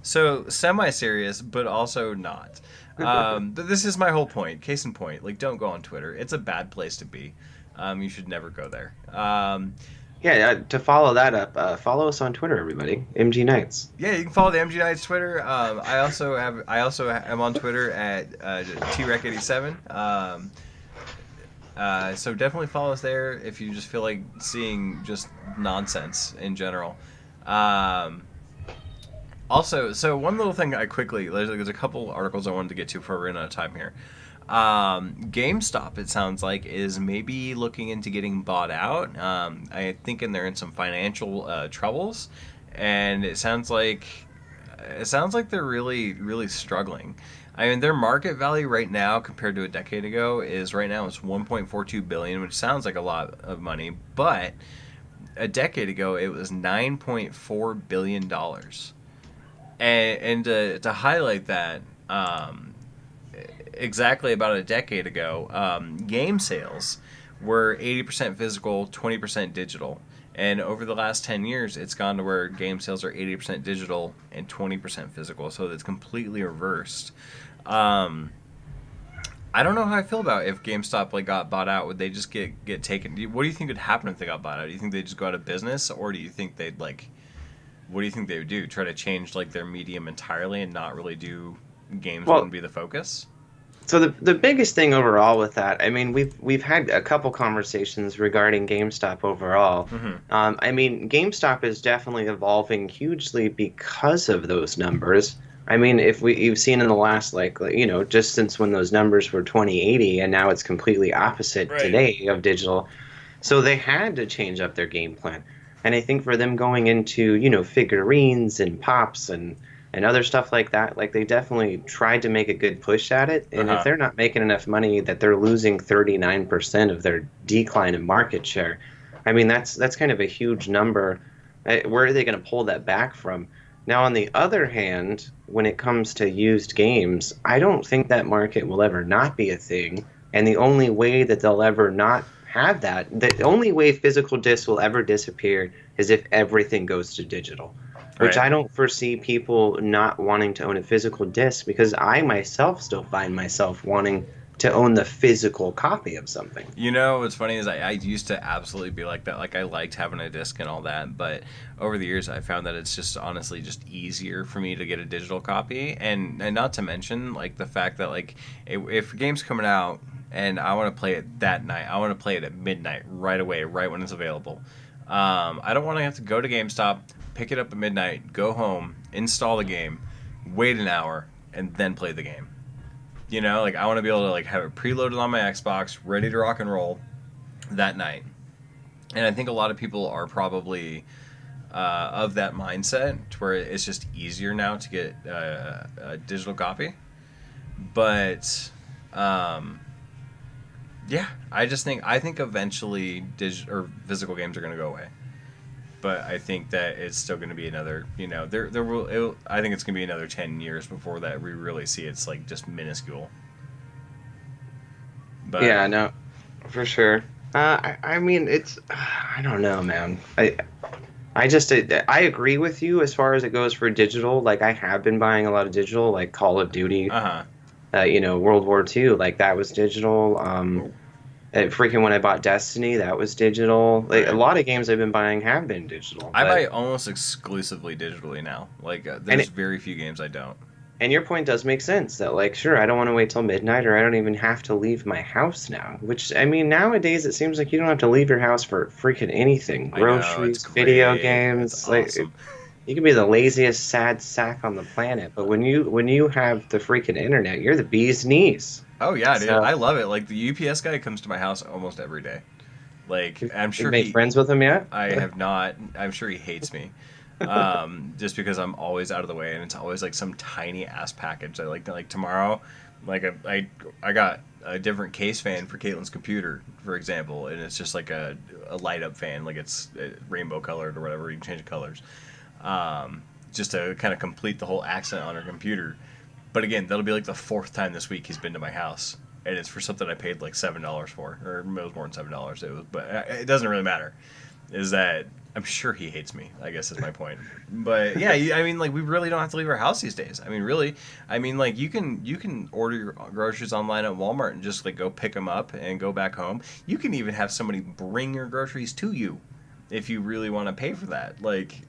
So semi-serious, but also not. But this is my whole point. Case in point, like, don't go on Twitter. It's a bad place to be. You should never go there. To follow that up, follow us on Twitter, everybody. MG Knights. Yeah, you can follow the MG Knights Twitter. I also am on Twitter at TREC87. So definitely follow us there if you just feel like seeing just nonsense in general. Also, so one little thing there's a couple articles I wanted to get to before we run out of time here. GameStop, it sounds like, is maybe looking into getting bought out. I think they're in some financial troubles, and it sounds like they're really, really struggling. I mean, their market value right now compared to a decade ago is $1.42 billion, which sounds like a lot of money, but a decade ago it was $9.4 billion. And to highlight that, exactly about a decade ago, game sales were 80% physical, 20% digital. And over the last 10 years, it's gone to where game sales are 80% digital and 20% physical. So it's completely reversed. I don't know how I feel about if GameStop got bought out. Would they just get taken? What do you think would happen if they got bought out? Do you think they'd just go out of business, or do you think they'd what do you think they would do? Try to change their medium entirely and not really do games? Wouldn't be the focus? So the biggest thing overall with that, I mean, we've had a couple conversations regarding GameStop overall. Mm-hmm. I mean, GameStop is definitely evolving hugely because of those numbers. I mean, if you've seen in the last, just since when those numbers were 2080, and now it's completely opposite today of digital. So they had to change up their game plan. And I think for them going into, figurines and pops and other stuff like that, they definitely tried to make a good push at it. And if they're not making enough money that they're losing 39% of their decline in market share, I mean, that's kind of a huge number. Where are they going to pull that back from? Now, on the other hand, when it comes to used games, I don't think that market will ever not be a thing. And the only way that they'll ever not have that, the only way physical discs will ever disappear is if everything goes to digital. Which I don't foresee people not wanting to own a physical disc, because I myself still find myself wanting to own the physical copy of something. What's funny is I used to absolutely be like that. I liked having a disc and all that, but over the years I found that it's just honestly just easier for me to get a digital copy, and not to mention the fact that if a game's coming out and I want to play it that night, I want to play it at midnight right away, right when it's available. I don't want to have to go to GameStop, pick it up at midnight, go home, install the game, wait an hour, and then play the game. I want to be able to have it preloaded on my Xbox, ready to rock and roll that night. And I think a lot of people are probably of that mindset, to where it's just easier now to get a digital copy. But I think eventually physical games are going to go away. But I think that it's still going to be another, I think it's going to be another 10 years before that we really see it's just minuscule. But yeah, no, for sure. I mean, I don't know, man. I agree with you as far as it goes for digital. I have been buying a lot of digital, like Call of Duty, World War II, that was digital. Freaking when I bought Destiny, that was digital. A lot of games I've been buying have been digital. I buy almost exclusively digitally now. There's very few games I don't. And your point does make sense that, sure, I don't want to wait till midnight, or I don't even have to leave my house now. Which, I mean, nowadays it seems like you don't have to leave your house for freaking anything. Groceries, video games. Awesome. You can be the laziest sad sack on the planet, but when you have the freaking internet, you're the bee's knees. Oh yeah, dude, I love it. The UPS guy comes to my house almost every day. I'm sure you made friends with him yet? I have not. I'm sure he hates me, just because I'm always out of the way, and it's always some tiny ass package. Like tomorrow, Like I got a different case fan for Caitlin's computer, for example, and it's just like a light up fan, like it's rainbow colored or whatever. You can change the colors, just to kind of complete the whole accent on her computer. But again, that'll be like the fourth time this week he's been to my house, and it's for something I paid like $7 for, or it was more than $7. It was, but it doesn't really matter. Is that I'm sure he hates me, I guess is my point. But yeah, I mean, like, we really don't have to leave our house these days. I mean, really, I mean, like, you can order your groceries online at Walmart and just, like, go pick them up and go back home. You can even have somebody bring your groceries to you if you really want to pay for that. Like,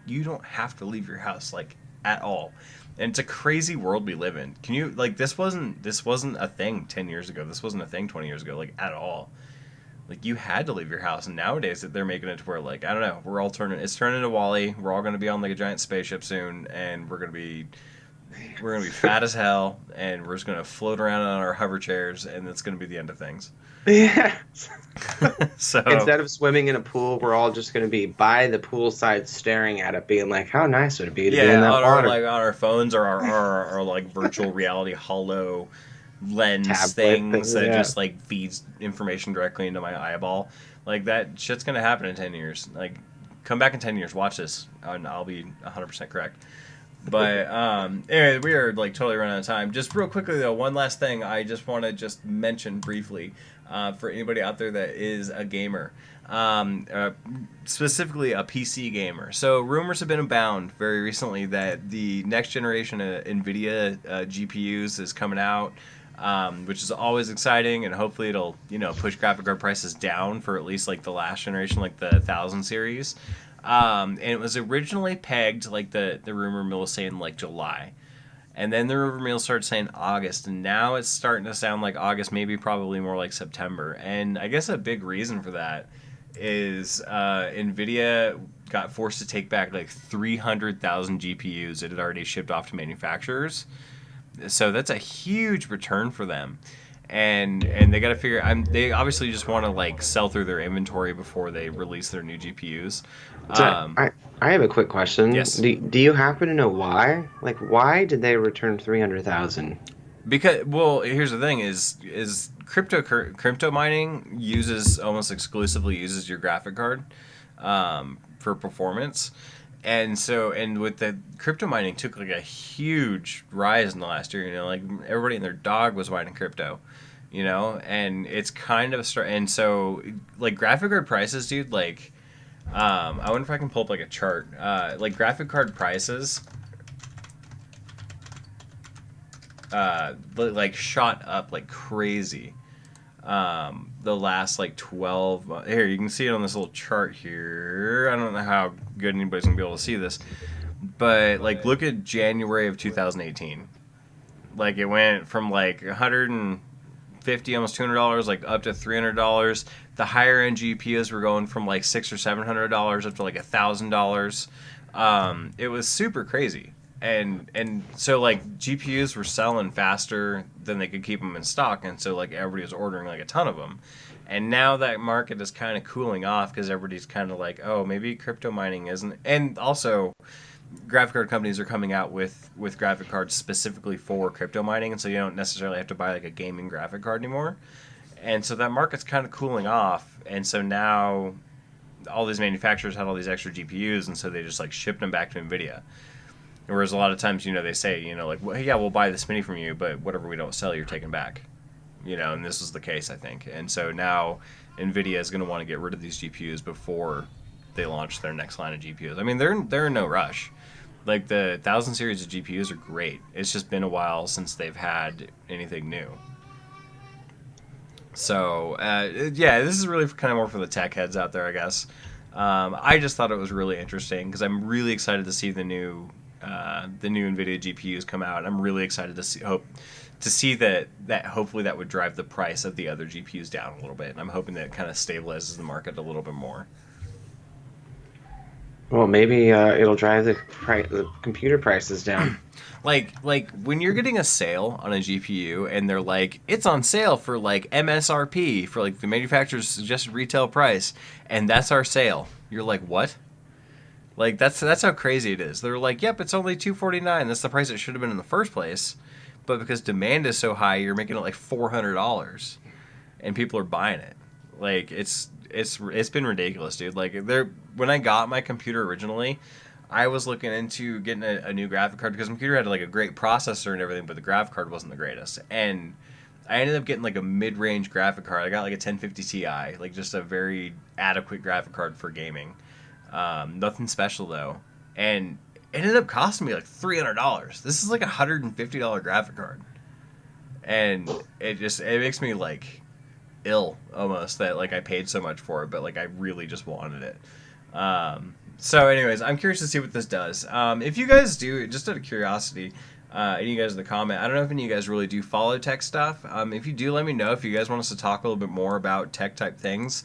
you don't have to leave your house, like, at all. And it's a crazy world we live in. Can you, like, this wasn't a thing 10 years ago. This wasn't a thing 20 years ago, like, at all. Like, you had to leave your house, and nowadays they're making it to where, like, I don't know, it's turning into Wall-E. We're all going to be on, like, a giant spaceship soon, and we're going to be fat as hell, and we're just going to float around on our hover chairs, and that's going to be the end of things. Yeah. So instead of swimming in a pool, we're all just going to be by the poolside staring at it, being like, how nice would it be to be in that water? Like, on our phones or our like, virtual reality hollow lens things that just like feeds information directly into my eyeball. Like, that shit's gonna happen in 10 years. Like, come back in 10 years, watch this, and I'll be 100% correct. But anyway, we are like totally running out of time. Just real quickly though, one last thing I just want to just mention briefly for anybody out there that is a gamer, specifically a PC gamer. So rumors have been abound very recently that the next generation of NVIDIA GPUs is coming out. Which is always exciting, and hopefully it'll, push graphic card prices down for at least like the last generation, like the 1000 series. And it was originally pegged, like the rumor mill was saying, like July. And then the rumor mill started saying August, and now it's starting to sound like August, maybe probably more like September. And I guess a big reason for that is NVIDIA got forced to take back like 300,000 GPUs it had already shipped off to manufacturers. So that's a huge return for them, and they got to figure. They obviously just want to like sell through their inventory before they release their new GPUs. I have a quick question. Yes. Do you happen to know why? Like, why did they return 300,000? Because, well, here's the thing: is crypto mining almost exclusively uses your graphic card for performance. And with the crypto mining took like a huge rise in the last year, like everybody and their dog was mining crypto, and it's kind of a start. And so like graphic card prices, dude, like, I wonder if I can pull up like a chart, like graphic card prices, like shot up like crazy. The last like 12 months. Here, you can see it on this little chart here. I don't know how good anybody's gonna be able to see this, but like look at January of 2018. Like, it went from like $150, almost $200, like up to $300. The higher end GPUs were going from like $600 or $700 up to like $1,000. It was super crazy. And so like GPUs were selling faster than they could keep them in stock, and so like everybody was ordering like a ton of them. And now that market is kind of cooling off because everybody's kind of like, oh, maybe crypto mining isn't. And also, graphic card companies are coming out with graphic cards specifically for crypto mining, and so you don't necessarily have to buy like a gaming graphic card anymore. And so that market's kind of cooling off, and so now all these manufacturers had all these extra GPUs, and so they just like shipped them back to NVIDIA. Whereas a lot of times, they say, like, well, yeah, we'll buy this many from you, but whatever we don't sell, you're taking back. And this was the case, I think. And so now NVIDIA is going to want to get rid of these GPUs before they launch their next line of GPUs. I mean, they're in no rush. Like, the 1000 series of GPUs are great. It's just been a while since they've had anything new. So, yeah, this is really kind of more for the tech heads out there, I guess. I just thought it was really interesting because I'm really excited to see the new NVIDIA GPUs come out. I'm really excited to see that hopefully that would drive the price of the other GPUs down a little bit. And I'm hoping that it kind of stabilizes the market a little bit more. Well, maybe it'll drive the computer prices down. Like when you're getting a sale on a GPU and they're like, it's on sale for like MSRP, for like the manufacturer's suggested retail price, and that's our sale. You're like, what? Like, that's how crazy it is. They're like, yep, it's only $249. That's the price it should have been in the first place. but because demand is so high, you're making it like $400, and people are buying it. Like it's been ridiculous, dude. Like when I got my computer originally, I was looking into getting a new graphic card because my computer had like a great processor and everything, but the graphic card wasn't the greatest. And I ended up getting like a mid-range graphic card. I got like a 1050 Ti, like just a very adequate graphic card for gaming. Nothing special though, and it ended up costing me like $300. This is like $150 graphic card, and it makes me like ill almost that like I paid so much for it, but like I really just wanted it. So anyways, I'm curious to see what this does. If you guys do, just out of curiosity, any of you guys in the comment, I don't know if any of you guys really do follow tech stuff. If you do, let me know if you guys want us to talk a little bit more about tech type things.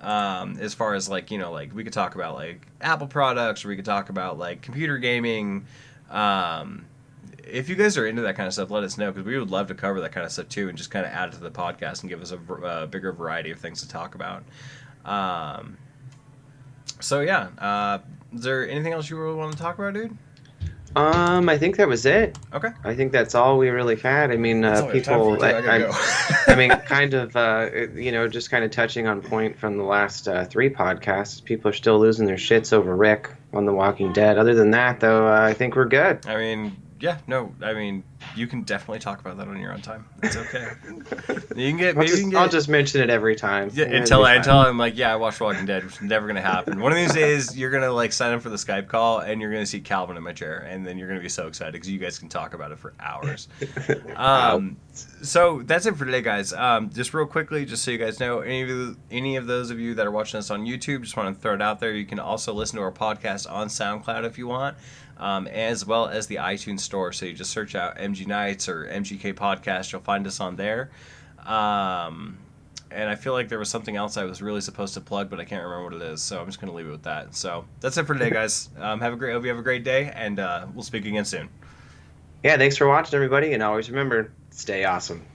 As far as like, like we could talk about like Apple products, or we could talk about like computer gaming. If you guys are into that kind of stuff, let us know, because we would love to cover that kind of stuff too, and just kind of add it to the podcast and give us a bigger variety of things to talk about. So yeah, is there anything else you really want to talk about, dude? I think that was it. Okay. I think that's all we really had. I mean, people, I mean, kind of, just kind of touching on point from the last 3 podcasts, people are still losing their shits over Rick on The Walking Dead. Other than that, though, I think we're good. I mean, yeah, no, I mean, you can definitely talk about that on your own time. It's okay. I'll just mention it every time. Yeah, until I'm like, yeah, I watched Walking Dead, which is never gonna happen. One of these days, you're gonna like sign up for the Skype call, and you're gonna see Calvin in my chair, and then you're gonna be so excited because you guys can talk about it for hours. So that's it for today, guys. Just real quickly, just so you guys know, any of those of you that are watching us on YouTube, just want to throw it out there. You can also listen to our podcast on SoundCloud if you want. As well as the iTunes store. So you just search out MG Nights or MGK Podcast. You'll find us on there. And I feel like there was something else I was really supposed to plug, but I can't remember what it is. So I'm just going to leave it with that. So that's it for today, guys. Hope you have a great day, and we'll speak again soon. Yeah, thanks for watching, everybody. And always remember, stay awesome.